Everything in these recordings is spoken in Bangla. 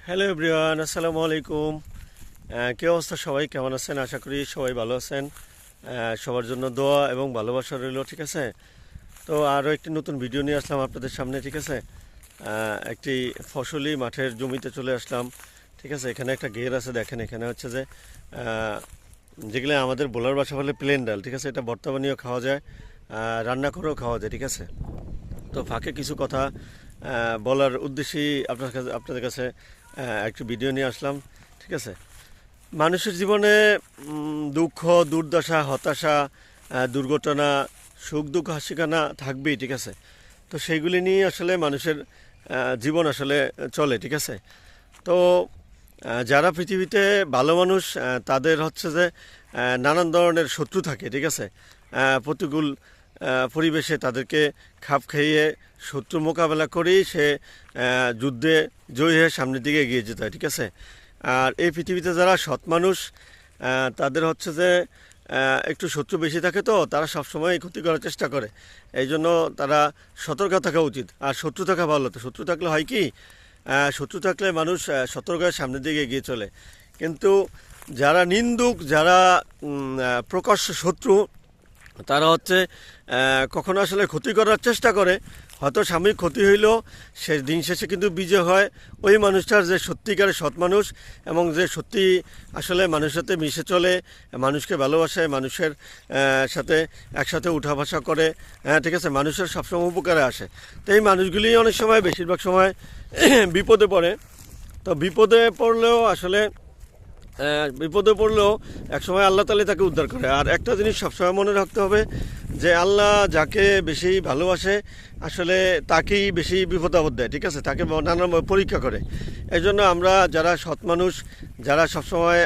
হ্যালো এভরিওয়ান, আসসালামু আলাইকুম। কী অবস্থা, সবাই কেমন আছেন? আশা করি সবাই ভালো আছেন। সবার জন্য দোয়া এবং ভালোবাসা রইল, ঠিক আছে? তো আরও একটি নতুন ভিডিও নিয়ে আসলাম আপনাদের সামনে, ঠিক আছে? একটি ফসলি মাঠের জমিতে চলে আসলাম, ঠিক আছে? এখানে একটা গের আছে, দেখেন। এখানে হচ্ছে যে যেগুলো আমাদের বোলার বাসা বলে প্লেন ডাল, ঠিক আছে? এটা ভর্তা বানিয়েও খাওয়া যায়, রান্না করেও খাওয়া যায়, ঠিক আছে? তো ফাঁকে কিছু কথা বলার উদ্দেশ্যেই আপনাদের কাছে একটু ভিডিও নিয়ে আসলাম, ঠিক আছে? মানুষের জীবনে দুঃখ, দুর্দশা, হতাশা, দুর্ঘটনা, সুখ দুঃখ, হাসি কান্না থাকবেই, ঠিক আছে? তো সেইগুলি নিয়ে আসলে মানুষের জীবন আসলে চলে, ঠিক আছে? তো যারা পৃথিবীতে ভালো মানুষ, তাদের হচ্ছে যে নানান ধরনের শত্রু থাকে, ঠিক আছে? প্রতিকূল পরিবেশে তাদেরকে খাপ খাইয়ে শত্রু মোকাবেলা করেই সে যুদ্ধে জয়ী হয়ে সামনের দিকে এগিয়ে যেতে হয়, ঠিক আছে? আর এই পৃথিবীতে যারা সৎ মানুষ, তাদের হচ্ছে যে একটু শত্রু বেশি থাকে, তো তারা সবসময় ক্ষতি করার চেষ্টা করে। এই জন্য তারা সতর্ক থাকা উচিত। আর শত্রু থাকা ভালো। তো শত্রু থাকলে হয় কি, শত্রু থাকলে মানুষ সতর্ক হয়ে সামনের দিকে এগিয়ে চলে। কিন্তু যারা নিন্দুক, যারা প্রকাশ্য শত্রু, তারা হচ্ছে কখনো আসলে ক্ষতি করার চেষ্টা করে। হয়তো সাময়িক ক্ষতি হইলেও সে দিন শেষে কিন্তু বিজয় হয় ওই মানুষটার, যে সত্যিকারের সৎ মানুষ এবং যে সত্যি আসলে মানুষের সাথে মিশে চলে, মানুষকে ভালোবাসে, মানুষের সাথে একসাথে উঠা বসা করে, ঠিক আছে? মানুষের সবসময় উপকারে আসে। তো এই মানুষগুলি অনেক সময়, বেশিরভাগ সময় বিপদে পড়ে। তো বিপদে পড়লেও একসময় আল্লাহ তাআলা তাকে উদ্ধার করে। আর একটা জিনিস সবসময় মনে রাখতে হবে, যে আল্লাহ যাকে বেশি ভালোবাসে আসলে তাকেই বেশি বিপদ আপদ দেয়, ঠিক আছে? তাকে নানানভাবে পরীক্ষা করে। এই জন্য আমরা যারা সৎ মানুষ, যারা সবসময়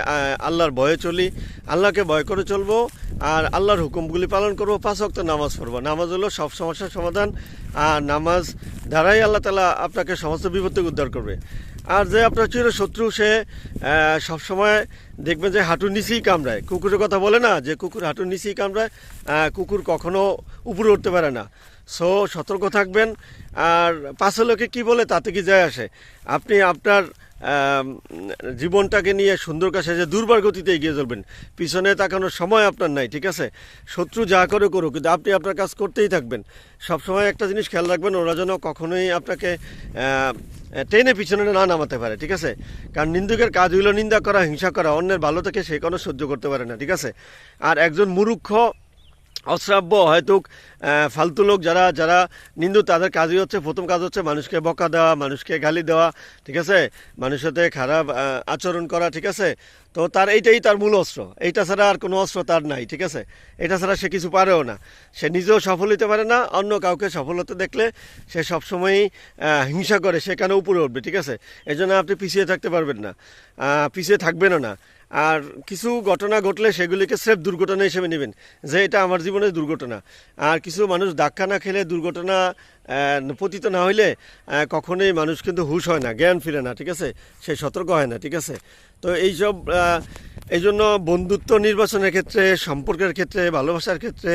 আল্লাহর ভয়ে চলি, আল্লাহকে ভয় করে চলবো, আর আল্লাহর হুকুমগুলি পালন করবো, 5 ওয়াক্ত নামাজ পড়বো। নামাজ হলো সব সমস্যার সমাধান, আর নামাজ দ্বারাই আল্লাহ তাআলা আপনাকে সমস্ত বিপদ থেকে উদ্ধার করবে। আর যে আপনার চির শত্রু, সে সবসময় দেখবেন যে হাঁটুর নিচেই কামড়ায়। কুকুরের কথা বলে না, যে কুকুর হাঁটুর নিচেই কামড়ায়, কুকুর কখনো উপরে উঠতে পারে না। সো সতর্ক থাকবেন। আর পাশের লোকে কী বলে তাতে কি যায় আসে? আপনি আপনার জীবনটাকে নিয়ে সুন্দর কাছে যে দুর্বার গতিতে এগিয়ে চলবেন, পিছনে তাকানোর সময় আপনার নাই, ঠিক আছে? শত্রু যা করে করুক, কিন্তু আপনি আপনার কাজ করতেই থাকবেন। সবসময় একটা জিনিস খেয়াল রাখবেন, ওরা যেন কখনোই আপনাকে টেনে পিছনে না নামাতে পারে, ঠিক আছে? কারণ নিন্দুকের কাজ হইল নিন্দা করা, হিংসা করা, অন্যের ভালো থেকে সে কোনো সহ্য করতে পারে না, ঠিক আছে? আর একজন মুরুক্ষ, অশ্রাব্য, হয়তো ফালতু লোক যারা যারা নিন্দু, তাদের কাজই হচ্ছে, প্রথম কাজ হচ্ছে মানুষকে বকা দেওয়া, মানুষকে গালি দেওয়া, ঠিক আছে? মানুষের সাথে খারাপ আচরণ করা, ঠিক আছে? তো এইটাই তার মূল অস্ত্র। এইটা ছাড়া আর কোনো অস্ত্র তার নাই, ঠিক আছে? এটা ছাড়া সে কিছু পারেও না। সে নিজেও সফল হতে পারে না, অন্য কাউকে সফল হতে দেখলে সে সবসময়ই হিংসা করে, সে কেন উপরে উঠবে, ঠিক আছে? এই জন্য আপনি পিছিয়ে থাকতে পারবেন না, পিছিয়ে থাকবেনও না। আর কিছু ঘটনা ঘটলে সেগুলিকে স্রেফ দুর্ঘটনা হিসেবে নেবেন, যে এটা আমার জীবনের দুর্ঘটনা। আর কিছু মানুষ ধাক্কা না খেলে, দুর্ঘটনা পতিত না হইলে কখনোই মানুষ কিন্তু হুঁশ হয় না, জ্ঞান ফিরে না, ঠিক আছে? সে সতর্ক হয় না, ঠিক আছে? তো এই জন্য বন্ধুত্ব নির্বাচনের ক্ষেত্রে, সম্পর্কের ক্ষেত্রে, ভালোবাসার ক্ষেত্রে,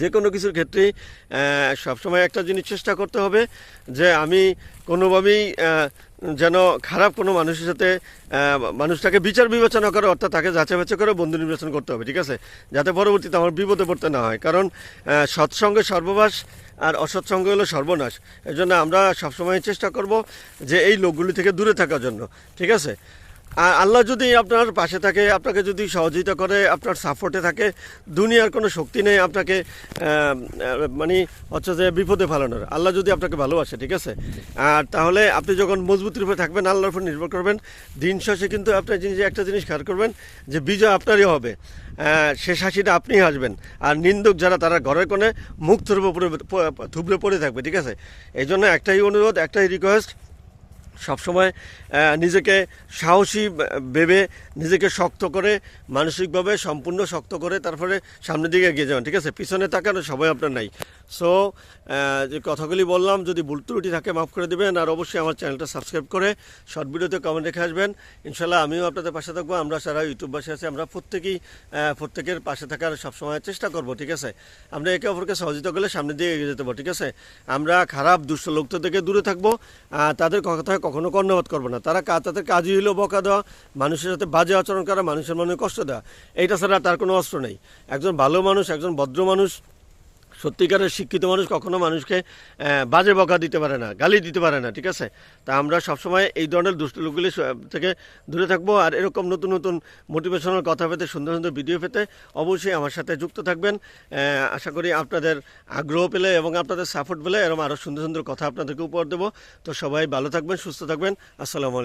যে কোনো কিছুর ক্ষেত্রেই সবসময় একটা জিনিস চেষ্টা করতে হবে, যে আমি কোনোভাবেই যেন খারাপ কোনো মানুষের সাথে মানুষটাকে বিচার বিবেচনা করে, অর্থাৎ তাকে যাচাই বাছাই করে বন্ধু নির্বাচন করতে হবে, ঠিক আছে? যাতে পরবর্তীতে আমার বিপদে পড়তে না হয়। কারণ সৎসঙ্গে সর্ববাস, আর অসৎসঙ্গ হলো সর্বনাশ। এই জন্য আমরা সবসময় চেষ্টা করব যে এই লোকগুলি থেকে দূরে থাকার জন্য, ঠিক আছে? আর আল্লাহ যদি আপনার পাশে থাকে, আপনাকে যদি সহযোগিতা করে, আপনার সাপোর্টে থাকে, দুনিয়ার কোনো শক্তি নেই আপনাকে মানে হচ্ছে যে বিপদে ফেলানোর। আল্লাহ যদি আপনাকে ভালোবাসে, ঠিক আছে? আর তাহলে আপনি যখন মজবুত রূপে থাকবেন, আল্লাহর উপর নির্ভর করবেন, দিন শেষে কিন্তু আপনার একটা জিনিস খেয়াল করবেন, যে বিজয় আপনারই হবে, শেষ হাসিটা আপনিই হাসবেন। আর নিন্দুক যারা, তারা ঘরের কোণে মুখ থুবড়ে পড়ে থাকবে, ঠিক আছে? এই জন্য একটাই অনুরোধ, একটাই রিকোয়েস্ট, সবসময় নিজেকে সাহসী ভেবে, নিজেকে শক্ত করে, মানসিকভাবে সম্পূর্ণ শক্ত করে তারপরে সামনের দিকে এগিয়ে যাবেন, ঠিক আছে? পিছনে তাকানো সবাই আপনার নাই। সো যে কথাগুলি বললাম, যদি ভুল ত্রুটি থাকে মাফ করে দেবেন। আর অবশ্যই আমার চ্যানেলটা সাবস্ক্রাইব করে শর্ট ভিডিওতে কমেন্ট রেখে আসবেন। ইনশাল্লাহ আমিও আপনাদের পাশে থাকবো। আমরা যারা ইউটিউববাসী আছি, আমরা প্রত্যেকের পাশে থাকার সবসময় চেষ্টা করব, ঠিক আছে? আমরা একে অপরকে সহযোগিতা করলে সামনের দিকে এগিয়ে যেতে পারবো, ঠিক আছে? আমরা খারাপ দুষ্ট লোকদের থেকে দূরে থাকবো, তাদের কথা কখনো কর্ণপাত করবে না। তাদের কাজই হলো বকা দেওয়া, মানুষের সাথে বাজে আচরণ করা, মানুষের মনে কষ্ট দেওয়া, এইটা ছাড়া তার কোনো অস্ত্র নেই। একজন ভালো মানুষ, একজন ভদ্র মানুষ, সত্যিকারের শিক্ষিত মানুষ কখনো মানুষকে বাজে বকা দিতে পারে না, গালি দিতে পারে না, ঠিক আছে? তা আমরা সবসময় এই ধরনের দুষ্ট লোকগুলি থেকে দূরে থাকবো। আর এরকম নতুন নতুন মোটিভেশনাল কথা পেতে, সুন্দর সুন্দর ভিডিও পেতে অবশ্যই আমার সাথে যুক্ত থাকবেন। আশা করি আপনাদের আগ্রহ পেলে এবং আপনাদের সাপোর্ট পেলে এরকম আরও সুন্দর সুন্দর কথা আপনাদেরকে উপহার দেবো। তো সবাই ভালো থাকবেন, সুস্থ থাকবেন। আসসালামু আলাইকুম।